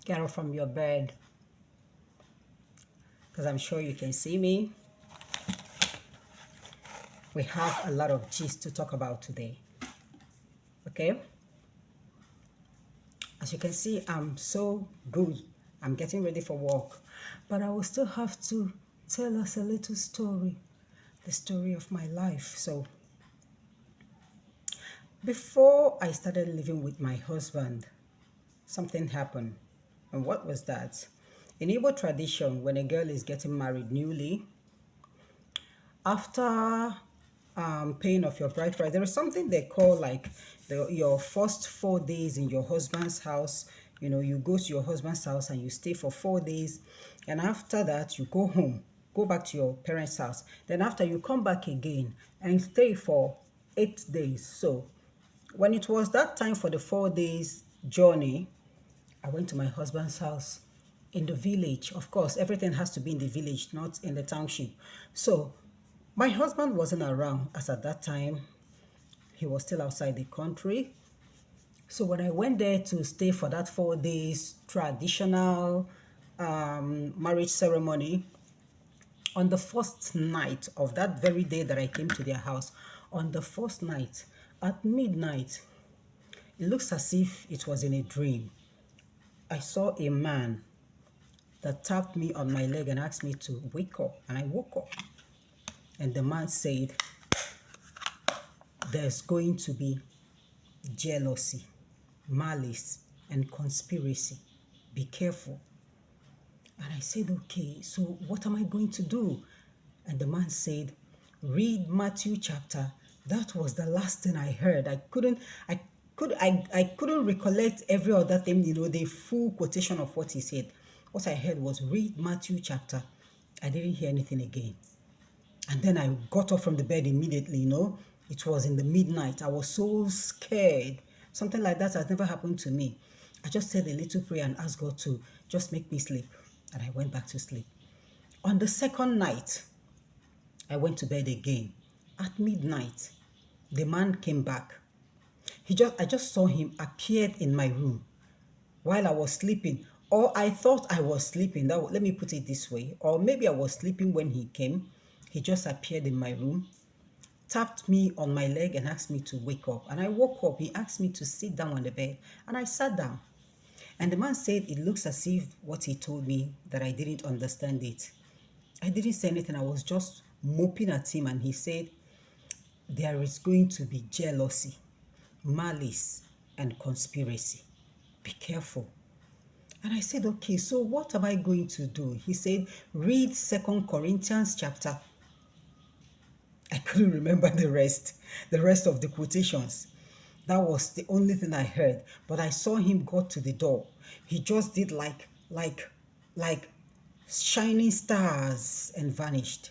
Get up from your bed because I'm sure you can see me. We have a lot of gist to talk about today. Okay? As you can see, I'm so good. I'm getting ready for work. But I will still have to tell us a little story, the story of my life. So, before I started living with my husband, something happened. And what was that? In Igbo tradition, when a girl is getting married newly, after paying off your bride price, there is something they call like your first 4 days in your husband's house. You know, you go to your husband's house and you stay for 4 days. And after that, you go home, go back to your parents' house. Then after you come back again and stay for 8 days. So when it was that time for the 4 days journey, I went to my husband's house in the village. Of course, everything has to be in the village, not in the township. So my husband wasn't around as at that time. He was still outside the country. So when I went there to stay for that 4 days traditional marriage ceremony, on the first night of that very day that I came to their house, on the first night at midnight, it looks as if it was in a dream. I saw a man that tapped me on my leg and asked me to wake up. And I woke up. And the man said, there's going to be jealousy, malice, and conspiracy. Be careful. And I said, okay, so what am I going to do? And the man said, read Matthew chapter. That was the last thing I heard. I couldn't recollect every other thing, the full quotation of what he said. What I heard was read Matthew chapter. I didn't hear anything again. And then I got up from the bed immediately, It was in the midnight. I was so scared. Something like that has never happened to me. I just said a little prayer and asked God to just make me sleep. And I went back to sleep. On the second night, I went to bed again. At midnight, the man came back. I just saw him appeared in my room while I was sleeping. Or I thought I was sleeping. Let me put it this way. Or maybe I was sleeping when he came. He just appeared in my room, tapped me on my leg and asked me to wake up. And I woke up. He asked me to sit down on the bed. And I sat down. And the man said, it looks as if what he told me, that I didn't understand it. I didn't say anything. I was just moping at him. And he said, there is going to be jealousy, malice, and conspiracy. Be careful. And I said, okay, so what am I going to do? He said, read 2 Corinthians chapter. I couldn't remember the rest of the quotations. That was the only thing I heard. But I saw him go to the door. He just did like shining stars and vanished.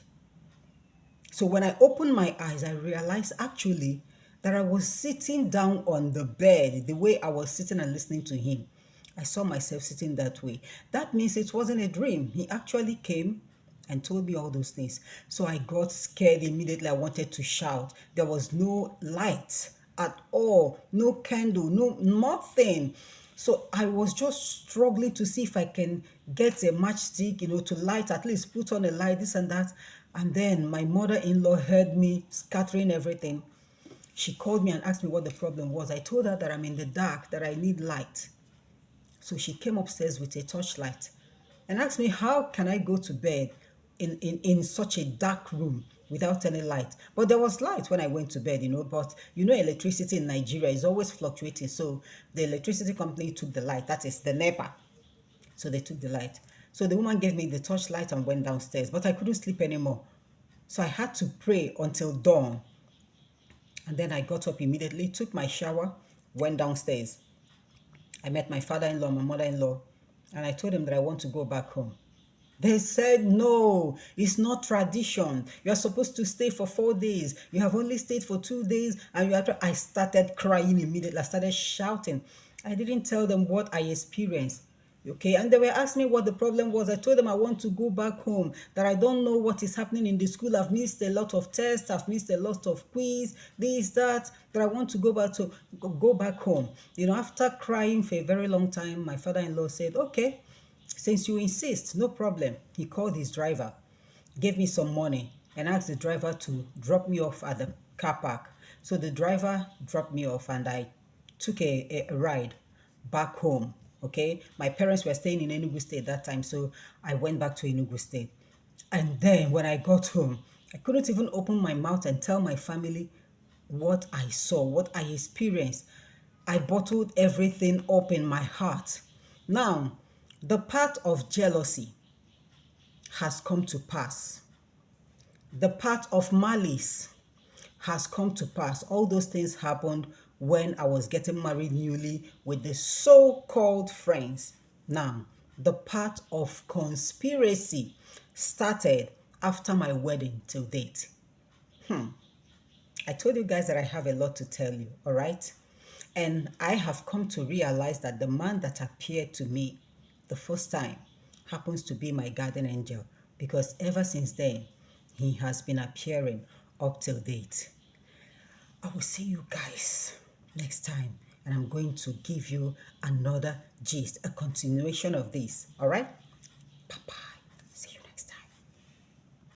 So when I opened my eyes, I realized actually that I was sitting down on the bed the way I was sitting and listening to him. I saw myself sitting that way. That means it wasn't a dream. He actually came and told me all those things. So I got scared immediately. I wanted to shout. There was no light at all, no candle, no nothing. So I was just struggling to see if I can get a matchstick, to light, at least put on a light, this and that. And then my mother-in-law heard me scattering everything. She called me and asked me what the problem was. I told her that I'm in the dark, that I need light. So she came upstairs with a torchlight and asked me, how can I go to bed in such a dark room without any light? But there was light when I went to bed, but electricity in Nigeria is always fluctuating. So the electricity company took the light, that is the NEPA. So they took the light. So the woman gave me the torchlight and went downstairs, but I couldn't sleep anymore. So I had to pray until dawn. And then I got up immediately, took my shower, went downstairs. I met my father-in-law, my mother-in-law, and I told them that I want to go back home. They said, no, it's not tradition. You are supposed to stay for 4 days. You have only stayed for 2 days. And I started crying immediately. I started shouting. I didn't tell them what I experienced. Okay, and they were asking me what the problem was. I told them I want to go back home, that I don't know what is happening in the school. I've missed a lot of tests, I've missed a lot of quiz, this, that I want to go back home. After crying for a very long time, my father-in-law said, okay, since you insist, no problem. He called his driver, gave me some money, and asked the driver to drop me off at the car park. So the driver dropped me off, and I took a ride back home. Okay, my parents were staying in Enugu State that time, so I went back to Enugu State. And then when I got home, I couldn't even open my mouth and tell my family what I saw, what I experienced. I bottled everything up in my heart. Now, the part of jealousy has come to pass. The part of malice has come to pass. All those things happened when I was getting married newly with the so-called friends. Now, the part of conspiracy started after my wedding till date. I told you guys that I have a lot to tell you, all right? And I have come to realize that the man that appeared to me the first time happens to be my guardian angel, because ever since then, he has been appearing up till date. I will see you guys next time, and I'm going to give you another gist, a continuation of this, all right?